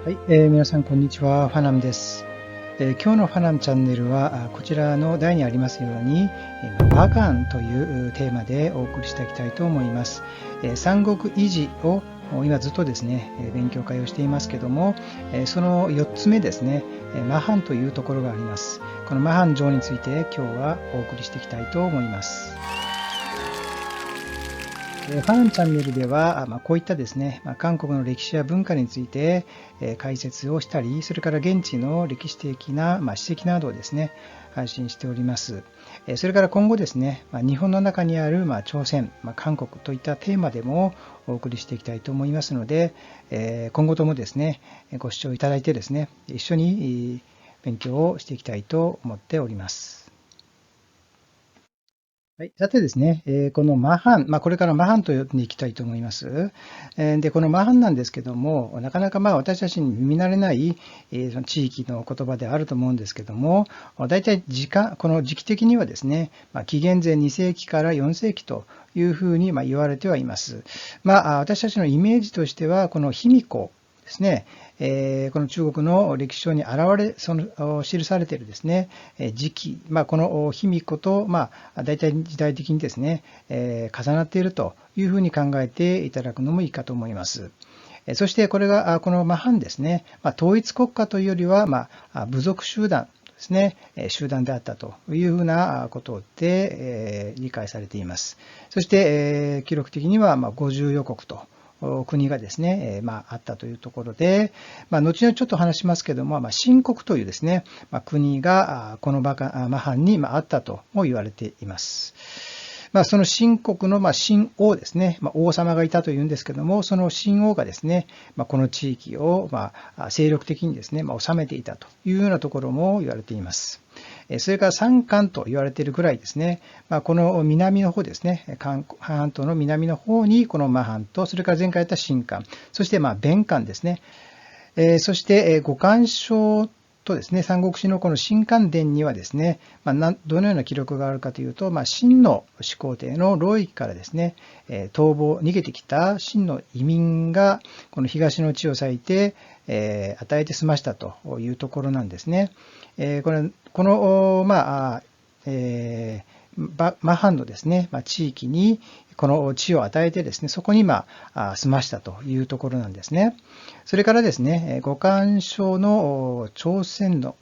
はい、皆さんこんにちは、ファナムです。今日のファナムチャンネルはこちらの題にありますように、バガンというテーマでお送りしていきたいと思います。三国維持を今ずっとですね、勉強会をしていますけども、その4つ目ですね、マハンというところがあります。このマハン城について今日はお送りしていきたいと思います。ファンチャンネルでは、こういったですね、韓国の歴史や文化について解説をしたり、それから現地の歴史的な史跡などをですね、配信しております。それから今後ですね、日本の中にある朝鮮、韓国といったテーマでもお送りしていきたいと思いますので、今後ともですね、ご視聴いただいてですね、一緒に勉強をしていきたいと思っております。はい、さてですね、このマハン、これからマハンと呼んでいきたいと思います。で、このマハンなんですけども、なかなか私たちに耳慣れない、その地域の言葉であると思うんですけども、大体この時期的にはですね、紀元前2世紀から4世紀というふうに言われてはいます。私たちのイメージとしては、この卑弥呼ですね、この中国の歴史書に記されているですね、時期、この卑弥呼と、大体時代的にですね、重なっているというふうに考えていただくのもいいかと思います。そしてこれが、このマハンですね、統一国家というよりは、部族集団ですね、集団であったというふうなことで、理解されています。そして、記録的には、50余国と、国がですね、あったというところで、後々ちょっと話しますけども、新国というですね、国がこのマハンにあったとも言われています。その新国の新王ですね、王様がいたというんですけども、その新王がですね、この地域を精力的にですね、治めていたというようなところも言われています。それから三韓と言われているぐらいですね、この南の方ですね、韓半島の南の方にこのマハンと、それから前回やった新韓、そして弁韓ですね、そして五漢書とですね、三国志のこの新漢伝にはですね、どのような記録があるかというと、秦の始皇帝の労役からですね、逃げてきた秦の移民がこの東の地を裂いて、与えて済ましたというところなんですね。この、マハンのですね、地域にこの地を与えてですね、そこに住ましたというところなんですね。それからですね、五漢書の朝鮮の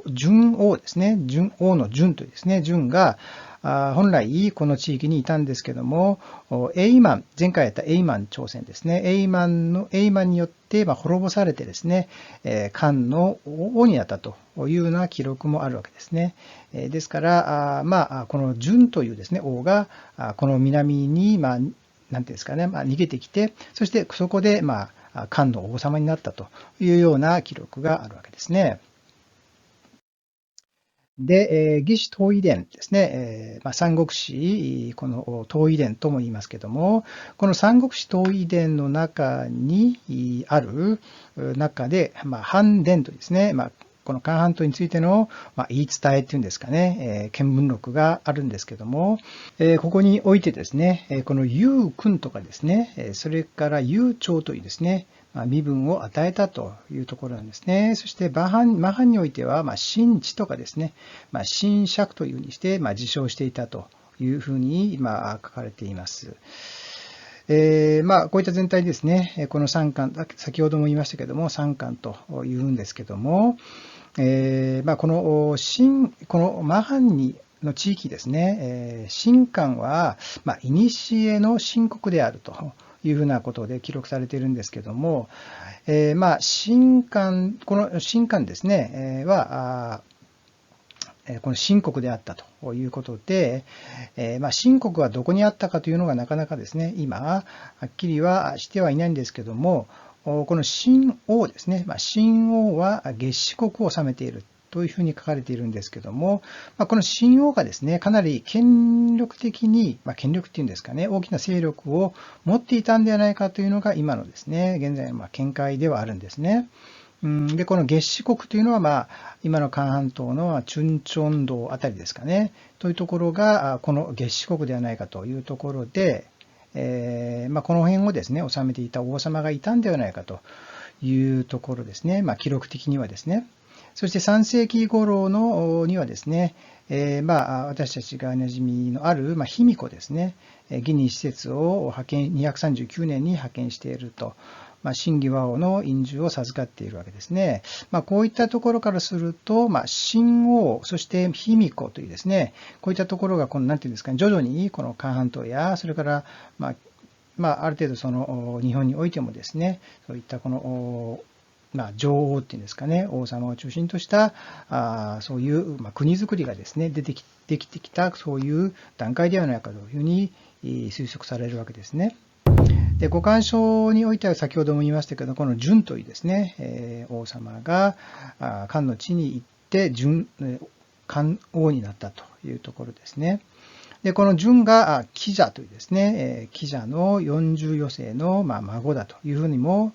順王ですね、王の順というですね、順が本来この地域にいたんですけども、前回やったエイマン朝鮮ですね、エイマンによって滅ぼされてですね、漢の王になったというような記録もあるわけですね。ですから、この順というですね、王がこの南に、なんていうんですかね、逃げてきて、そしてそこで、漢の王様になったというような記録があるわけですね。で、義士統一伝ですね、三国志、この統一伝とも言いますけども、この三国志統一伝の中にある中で、韓伝とですね、この韓半島についての、言い伝えっていうんですかね、見聞録があるんですけども、ここにおいてですね、この雄君とかですね、それから雄長というですね、身分を与えたというところなんですね。そしてマハンにおいては、神知とかですね、神釈というふうにして、自称していたというふうに今書かれています。こういった全体ですね、この三巻、先ほども言いましたけども、三巻というんですけども、このマハンの地域ですね、新漢は、古の新国であるというふうなことで記録されているんですけども、この新漢ですね、この新国であったということで、新国はどこにあったかというのがなかなかですね、今、はっきりはしてはいないんですけども、この新王ですね、新王は月氏国を治めているというふうに書かれているんですけども、この新王がですね、かなり権力的に、権力っていうんですかね、大きな勢力を持っていたんではないかというのが今のですね、現在の見解ではあるんですね。で、この月氏国というのは、今の韓半島のチュンチョン道あたりですかね、というところが、この月氏国ではないかというところで、この辺をですね、治めていた王様がいたんではないかというところですね。記録的にはですね。そして3世紀頃にはですね、私たちが馴染みのある、卑弥呼ですね、義に施設を239年に派遣していると。真偽和王の印綬を授かっているわけですね。こういったところからすると、秦王、そして卑弥呼というですね、こういったところが、なんていうんですかね、徐々にこの韓半島や、それから、ある程度その日本においてもですね、そういったこの、女王っていうんですかね、王様を中心としたそういう、国づくりがですね、できてきた、そういう段階ではないかというふうに推測されるわけですね。で、五漢書においては先ほども言いましたけど、この順というですね、王様が漢の地に行って漢王になったというところですね。で、この順が貴者というですね、貴者の40余世の孫だというふうにも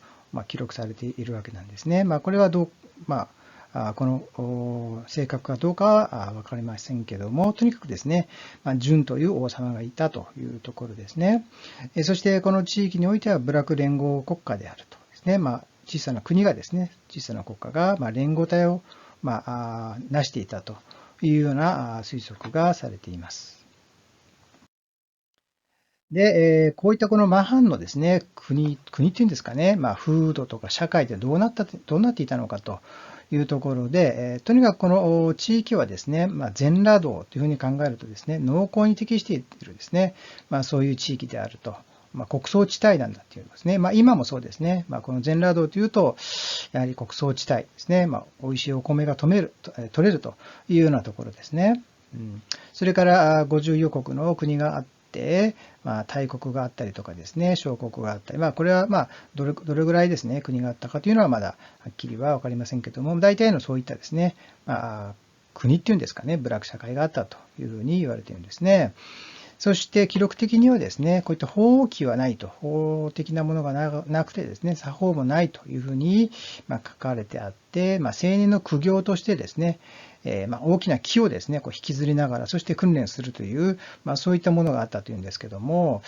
記録されているわけなんですね。これはこの正確かどうかは分かりませんけども、とにかくですね、順という王様がいたというところですね。そしてこの地域においては部落連合国家であるとですね、小さな国がですね、小さな国家が連合体を成していたというような推測がされています。で、こういったこのマハンのですね、国っていうんですかね、風土とか社会でどうなっていたのかというところで、とにかくこの地域はですね、全羅道というふうに考えるとですね、農耕に適しているですね、そういう地域であると。穀倉地帯なんだっていうんですね。今もそうですね。この全羅道というと、やはり穀倉地帯ですね。美味しいお米が取れるというようなところですね。それから50余国の国があって、大国があったりとかですね、小国があったり、これはどれぐらいですね、国があったかというのはまだはっきりは分かりませんけども、大体のそういったですね、国っていうんですかね、部落社会があったというふうに言われているんですね。そして記録的にはですね、こういった法規はないと、法的なものがなくてですね、作法もないというふうに書かれてあって、青年の苦行としてですね、大きな木をですね、引きずりながら、そして訓練するという、そういったものがあったというんですけども、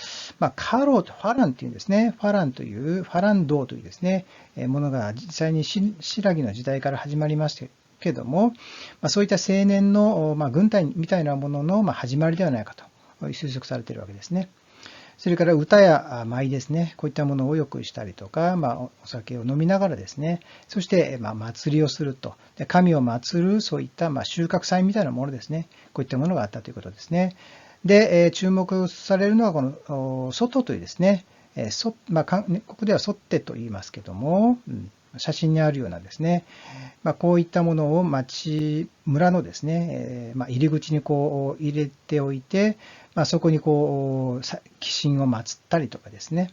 カロとファランというんですね、ファラン道というですね、ものが実際に新羅の時代から始まりましてけども、そういった青年の、軍隊みたいなものの、始まりではないかと推測されているわけですね。それから歌や舞ですね、こういったものをよくしたりとか、お酒を飲みながらですね、そして、祭りをすると、で神を祀るそういった、収穫祭みたいなものですね、こういったものがあったということですね。で、注目されるのはこの外というですね、韓国ではソッテと言いますけども、写真にあるようなですね、こういったものを村のですね、入り口にこう入れておいて、そこにこう、鬼神を祀ったりとかですね、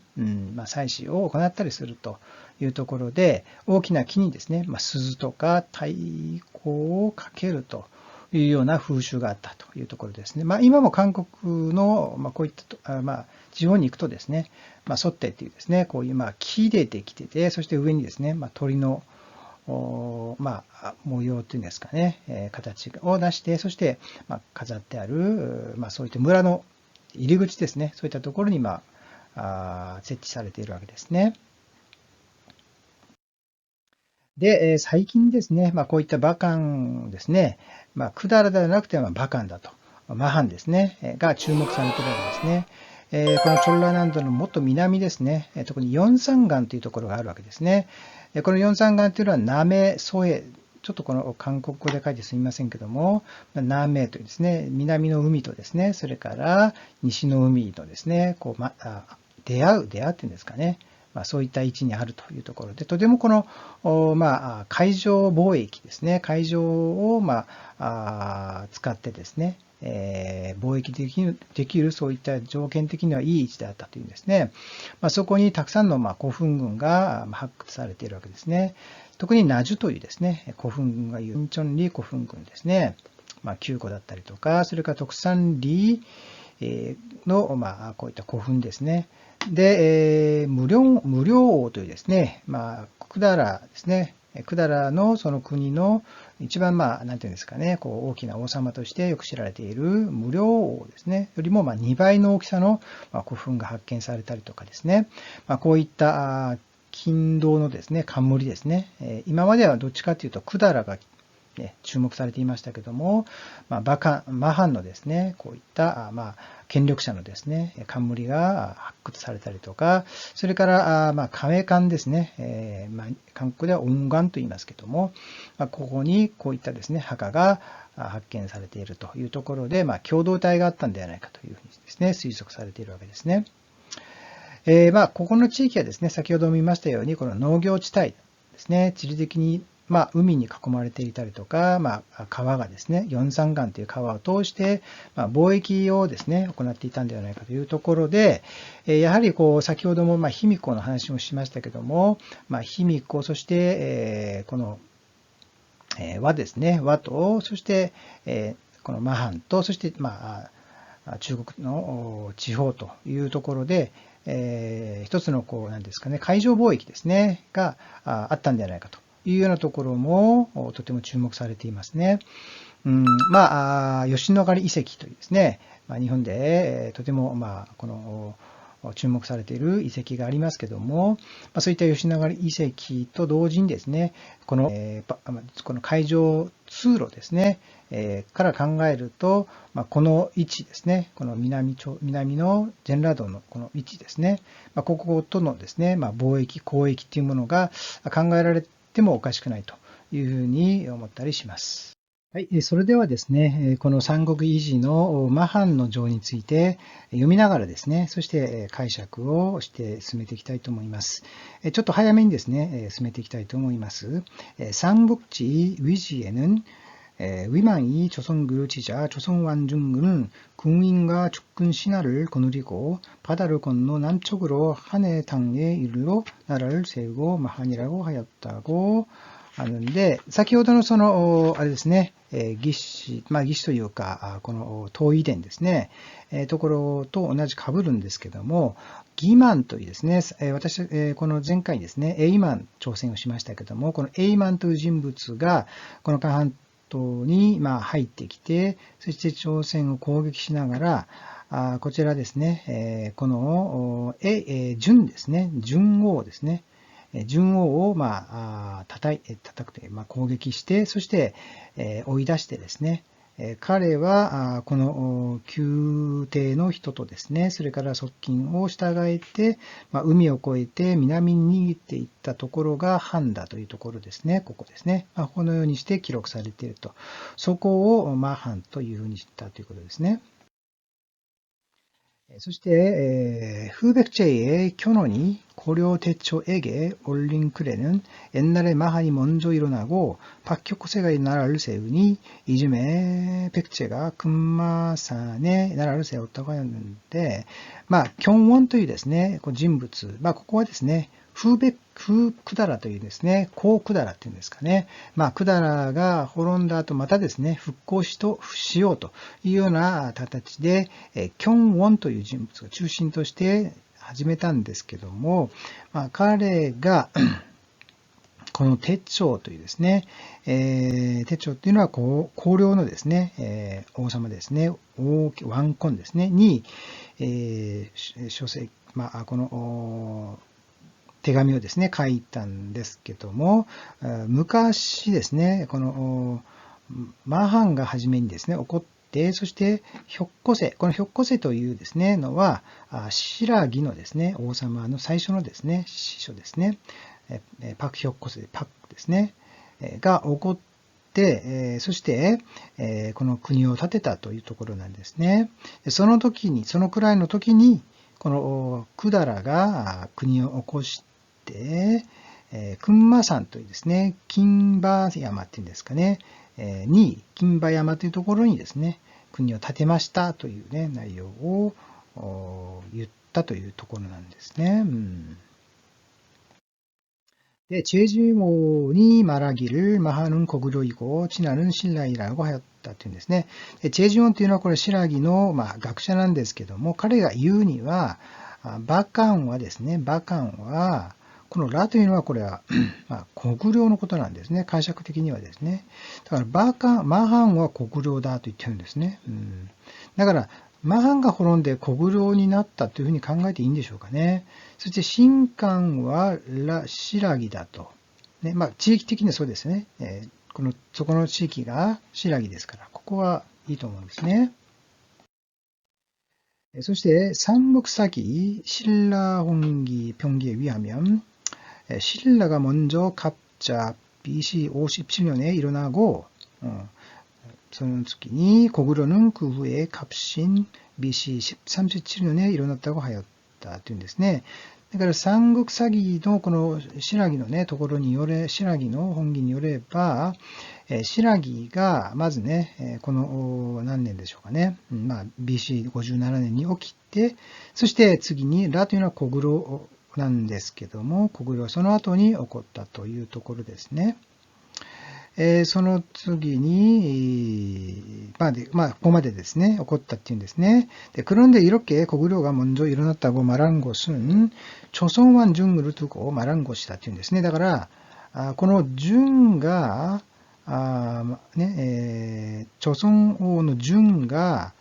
祭祀を行ったりするというところで、大きな木にですね、鈴とか太鼓をかけるというような風習があったというところですね。今も韓国の、こういった、地方に行くとですね、ソッテっていうですね、こういう木でできてて、そして上にですね、鳥の模様っていうんですかね、形を出して、そして、飾ってある、そういった村の入り口ですね、そういったところに、設置されているわけですね。で、最近ですね、こういった馬漢ですね、百済ではなくて馬漢だと、マハンですね、が注目されているわけですね。このチョンラ南道のもっと南ですね、特にヨンサンガンというところがあるわけですね。このヨンサンガンというのは南ソエ、ちょっとこの韓国語で書いてすみませんけども、南というですね、南の海とですね、それから西の海とですね、出会うっていうんですかね。そういった位置にあるというところで、とてもこの、海上貿易ですね、海上を、使ってですね、貿易できるそういった条件的にはいい位置であったというんですね。そこにたくさんの古墳群が発掘されているわけですね。特にナジュというですね、古墳群がユンチョンリ古墳群ですね。9個だったりとか、それから特産リの、こういった古墳ですね。で、無量王というですね、百済ですね、百済のその国の一番、なんていうんですかね、大きな王様としてよく知られている無量王ですね、よりも2倍の大きさの古墳が発見されたりとかですね、こういった金銅のですね、冠ですね。今まではどっちかというと、百済が注目されていましたけども、マハンのですね、こういった、権力者のですね、冠が発掘されたりとか、それから、亀冠ですね、韓国では音眼と言いますけども、ここにこういったですね、墓が発見されているというところで、共同体があったんではないかというふうにですね、推測されているわけですね。ここの地域はですね、先ほども言いましたように、この農業地帯ですね、地理的に海に囲まれていたりとか、川がですね、四山川という川を通して、貿易をですね、行っていたんではないかというところで、やはり先ほども卑弥呼の話もしましたけども、卑弥呼、そして、この和ですね、和と、そして、このマハンと、そして、中国の地方というところで、一つの何ですかね、海上貿易ですね、があったんではないかというようなところもとても注目されていますね。吉野ヶ里遺跡というですね、日本でとてもこの注目されている遺跡がありますけども、そういった吉野ヶ里遺跡と同時にですね、この海上通路ですね、から考えると、この位置ですね、この南のジェンラードのこの位置ですね、こことのですね、貿易、交易というものが考えられてもおかしくないというふうに思ったりします。はい、それではですね、この三国維持のマハンの情について読みながらですね、そして解釈をして進めていきたいと思います。ちょっと早めにですね、進めていきたいと思います。三国志위지에는 위망이 조선그 지자 조선완중군은 국민과 죽근 신하를 거느리고 바다를 건너 남쪽으로 한해당에 이르러 나라를 세우고 마한이라고 하였다고 하는で、先ほどのあれですね、義士というか、この東夷伝ですね、ところと同じ被るんですけども、ギマンというですね、私、この前回ですね、エイマン挑戦をしましたけども、このエイマンという人物が、この韓半島に入ってきて、そして朝鮮を攻撃しながら、こちらですね、この、順ですね、順王ですね、順王を叩くという、攻撃して、そして追い出してですね、彼はこの宮廷の人とですね、それから側近を従えて、海を越えて南に逃げていったところがハンダというところですね、ここですね。このようにして記録されていると。そこをマハンというふうにしたということですね。そして、후백제의 견훤이 고려 대처에게 올린 글에는 옛날에 마한이 먼저 일어나고 박혁세가 나라를 세우니 이즘에 백제가 금마산에 나라를 세웠다고 하였는데, 경원 というですね、人物、ここはですね、百済というですね、孔百済っていうんですかね。百済が滅んだ後、またですね、復興しようというような形で、キョンウォンという人物が中心として始めたんですけども、彼が、この鉄朝というですね、鉄朝というのは公領のですね、王様ですね、王根ですね、に、書籍、この、手紙をですね、書いたんですけども、昔ですね、このマハンが初めにですね、起こって、そしてこのヒョッコセというですね、のは、新羅のですね、王様の最初のですね、司書ですね、パクヒョッコセ、パクですね、が起こって、そして、この国を建てたというところなんですね。そのくらいの時に、この百済が国を起こして、群馬山というですね、金馬山っていうんですかね、金馬山というところにですね、国を建てましたというね、内容を言ったというところなんですね。で、제주모니 말하기를 마하는 고구려이고 진화는 신라이라고 하였다というんですね。チェジュオンというのはこれ新羅の学者なんですけども、彼が言うには、馬漢はですね、このラというのはこれは国領のことなんですね。解釈的にはですね。だからマハンは国領だと言ってるんですね。だからマハンが滅んで小黒になったというふうに考えていいんでしょうかね。そして神官は新羅だと。ね、地域的にはそうですね。そこの地域が新羅ですから、ここはいいと思うんですね。そして、삼국사기 신라 홍기 병기에 의하면 신라가 먼저 갑자 BC 57년에 일어나고 선원스키니 고구려는 그 후에 갑신 BC 37년에 일어났다고 하였다というんですね。だから三国詐欺のこの新羅のね、ところによれ、新羅の本義によれば、新羅がまずね、この何年でしょうかね、BC57 年に起きて、そして次にラというのは小黒なんですけども、小黒はその後に起こったというところですね。その次に、ここまでですね、起こったっていうんですね。그런데 이렇게 고구려가 먼저 일어났다고 말한 것은 조선왕 중을 두고 말한 것이다っていうんですね。だから、この順が、조선王の順が、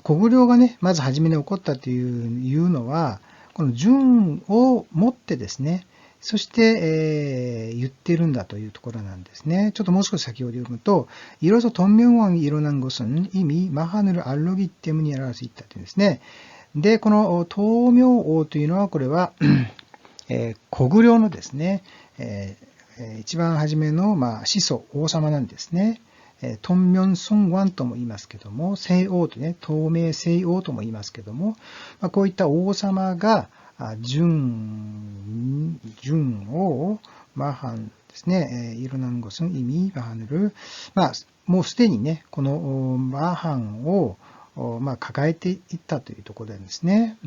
小黒がね、まず初めに起こったというのは、この順を持ってですね、そして、言っているんだというところなんですね。ちょっともう少し先ほど読むと、이로써 돈명왕이 일어난 것은 이미 마한을 알르기 때문이라고 할 수 있다というんですね。で、この東明王というのは、これは、小黒のですね、一番初めの、始祖、王様なんですね。東明孫王とも言いますけども、西王とね、東明西王とも言いますけども、こういった王様が、順を마한ですね、일어난 것은 이미 마한을、もうすでにね、この마한を、抱えていったというところなんですね。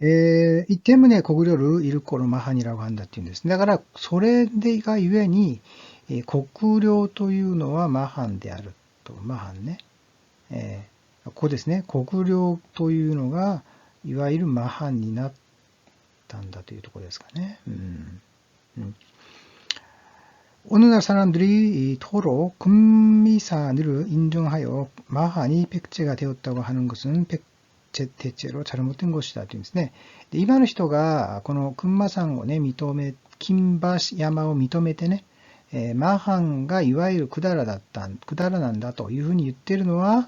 이 때문에 고구려를 일코로 마한이라고 한다っていうんです。だから、それがゆえに、国領というのはマハンであると。マハンね。ここですね。国領というのが、いわゆるマハンになったんだというところですかね。오늘날 사람들이 토로 금미산을 인정하여 마한이 백제가 되었다고 하는 것은 대체로 잘못된 것이다というんですね。で、今の人がこの群馬山をね、金馬山を認めてね、マハンがいわゆる百済なんだというふうに言っているのは、で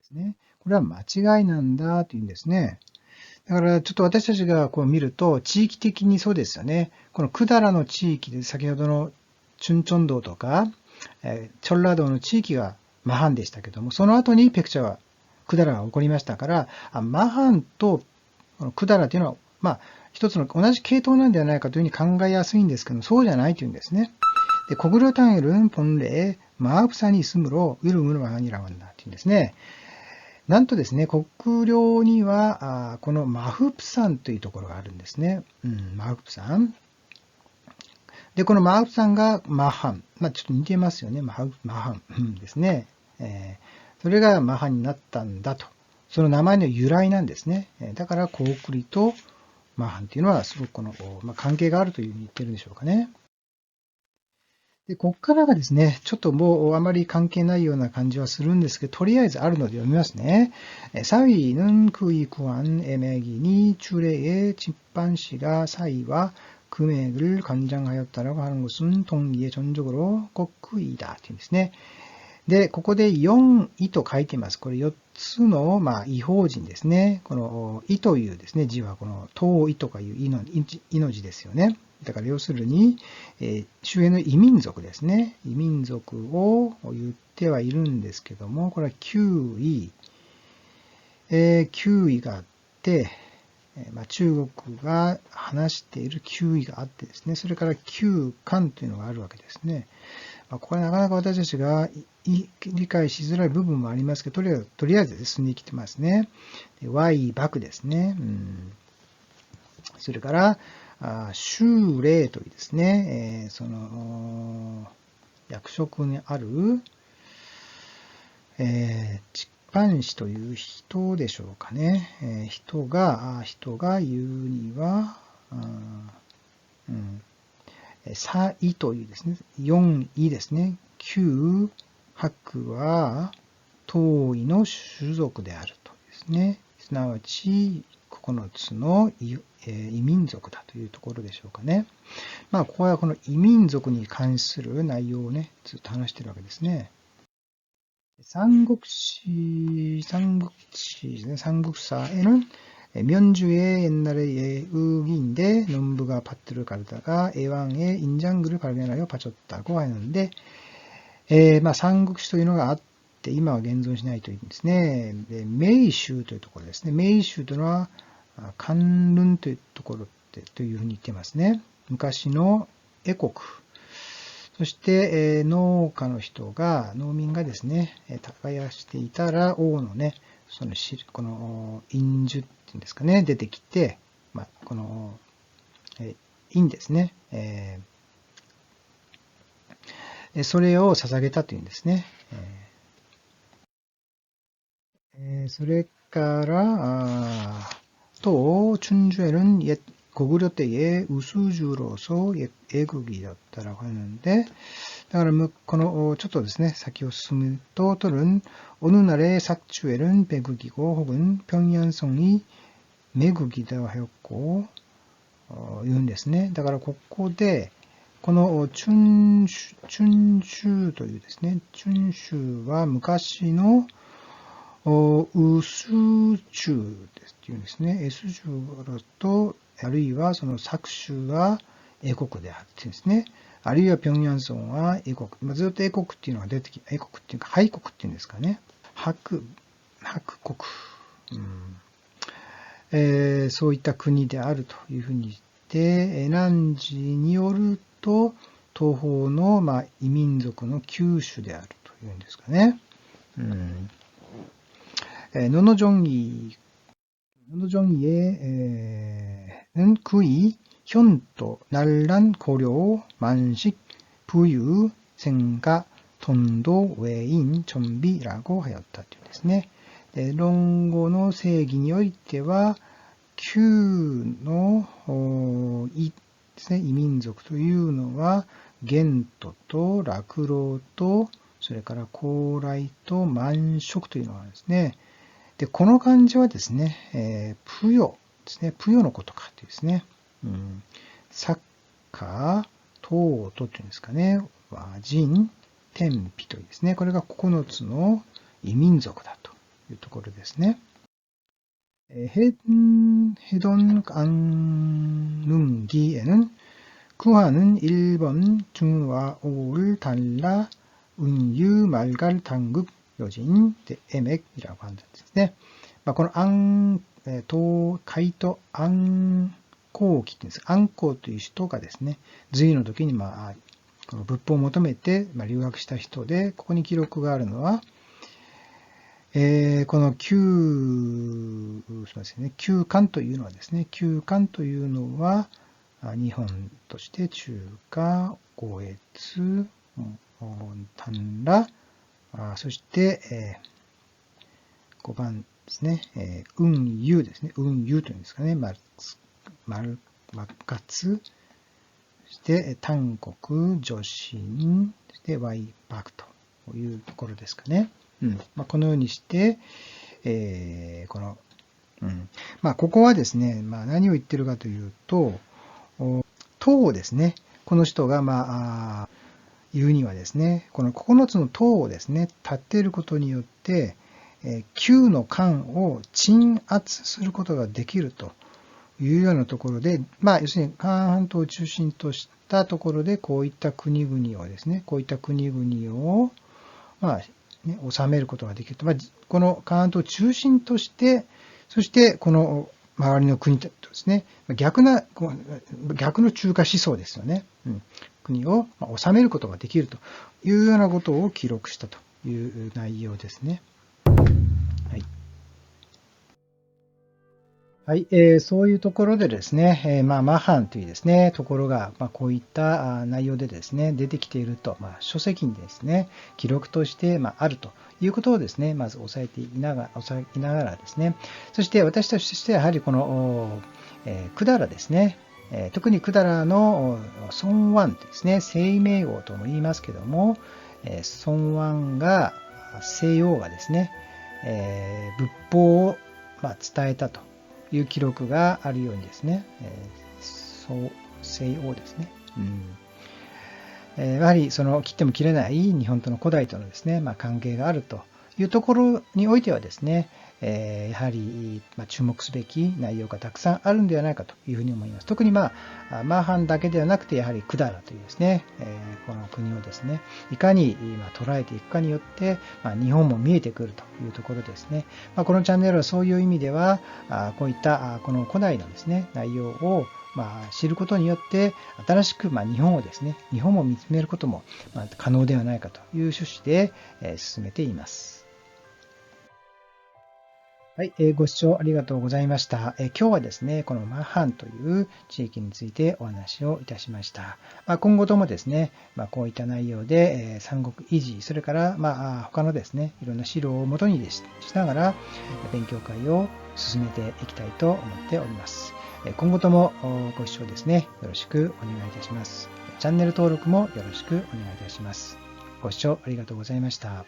すね。これは間違いなんだというんですね。だからちょっと私たちがこう見ると、地域的にそうですよね。この百済の地域で先ほどの춘천道とか、전라도の地域がマハンでしたけども、その後に百済は百済が起こりましたから、マハンと百済というのは、一つの同じ系統なんではないかというふうに考えやすいんですけども、そうじゃないというんですね。で、고구려 땅에는 본래 마흡산이 있으므로 이름을 마한이라고 한다というんですね。なんとですね、国領には、このマフプ山というところがあるんですね。マフプ山。で、このマフプ山がマハン。ちょっと似てますよね。マハンですね。それがマハンになったんだと。その名前の由来なんですね。だから、コウクリとマハンというのはすごくこの、関係があるというふうに言ってるんでしょうかね。で、ここからがですね、ちょっともうあまり関係ないような感じはするんですけど、とりあえずあるので読みますね。사위는 그의 구한 애매기니 주례의 집반시가 사위와 금액을 관장하였다라고 하는 것은 동리의 전적으로 꼭그이다というんですね。で、ここで4位と書いています。これ4つの、異邦人ですね。この、異というですね、字はこの、遠いとかいう異の字ですよね。だから要するに、周辺の異民族ですね。異民族を言ってはいるんですけども、これは9位、9位があって、中国が話している9位があってですね、それから9巻というのがあるわけですね。ここはなかなか私たちが理解しづらい部分もありますけど、とりあえず進んできてますね。Y 爆ですね。それから、修霊というですね、その、役職にある、一般士という人でしょうかね。人が言うには、左位というですね、4位ですね。九白は当位の種族であるとですね。すなわち、9つの異民族だというところでしょうかね。ここはこの異民族に関する内容をね、ずっと話しているわけですね。삼국시ですね. 삼국사에는 면주의 옛날에 의기인데 농부가 밭들을 가르다가 애왕의 인장글을 발견하여 바쳤다고 하는데, 三国志というのがあって、今は現存しないというんですね。明州というところですね。明州というのは、関論というところというふうに言っていますね。昔の絵国。そして、農民がですね、耕していたら、王のね、この印樹っていうんですかね、出てきて、この、印ですね、それを捧げたというんですね。それから、또 춘주에는 옛 고구려 때의 우수주로서 애국이었다라고 하는데, だからこのちょっとですね、先を進むと、또는 어느 날의 삭주에는 배국이고 혹은 평양성이 매국이다 하였고, 言うんですね。だからここで、この춘주というですね、춘주は昔のウスチュですっていうんですね。エスチュと、あるいはその作州は英国であるっていうんですね。あるいは平壌村は英国。ずっと英国っていうのが出てきて、英国っていうか、廃国っていうんですかね。白国。そういった国であるというふうに言って、南寺によると、東方の、異民族の旧種であるというんですかね。노노정이의 그의 현도 난란 고려 만식 부유 생가 돈도 외인 전비라고 하였다というですね。論語の正義においては、旧のですね、異民族というのは、元都と落老と、それから高麗と満食というのがあるんですね。で、この漢字はですね、ぷよですね。ぷよのことかというですね。サッカー、トートというんですかね。和人、天日というですね。これが9つの異民族だというところですね。해돈 강릉기에는 구하는 1번 중과 5를 달라 운유 말갈 당국 여진 에맥이라고 한다ですね。この海と安公記っていうんです。安公という人がですね、隋の時にこの仏法を求めて留学した人で、ここに記録があるのは、この旧漢というのはですね、旧漢というのは、日本として中華、五越、短羅、そして、5番ですね、運輸ですね、運輸というんですかね、丸活、そして単国、女神、そしてワイパクというところですかね。このようにして、ここはですね、何を言ってるかというと、塔をですね、この人が言うにはですね、この9つの塔をですね、立てることによって、9の漢を鎮圧することができるというようなところで、要するに韓半島を中心としたところで、こういった国々をですね、治めることができると。この韓半島を中心として、そしてこの周りの国とですね、逆の中華思想ですよね。国を治めることができるというようなことを記録したという内容ですね。はい、そういうところでですね、マハンというですね、ところが、こういった内容でですね、出てきていると、書籍にですね、記録として、あるということをですね、まず押さえながらですね、そして私たちとしてはやはりこの、百済ですね、特に百済の孫安ですね、清明王とも言いますけども、孫安が、西王がですね、仏法を伝えたという記録があるようにですね、西王ですね。やはりその切っても切れない日本との古代とのですね、関係があるというところにおいてはですね、やはり注目すべき内容がたくさんあるんではないかというふうに思います。特にマーハンだけではなくて、やはり百済というですね、この国をですね、いかに捉えていくかによって、日本も見えてくるというところですね。このチャンネルはそういう意味では、こういったこの古代のですね、内容を知ることによって、新しく日本をですね、日本も見つめることも可能ではないかという趣旨で進めています。はい、ご視聴ありがとうございました。今日はですね、このマハンという地域についてお話をいたしました。今後ともですね、こういった内容で、三国維持、それから他のですね、いろんな資料をもとにしながら勉強会を進めていきたいと思っております。今後ともご視聴ですね、よろしくお願いいたします。チャンネル登録もよろしくお願いいたします。ご視聴ありがとうございました。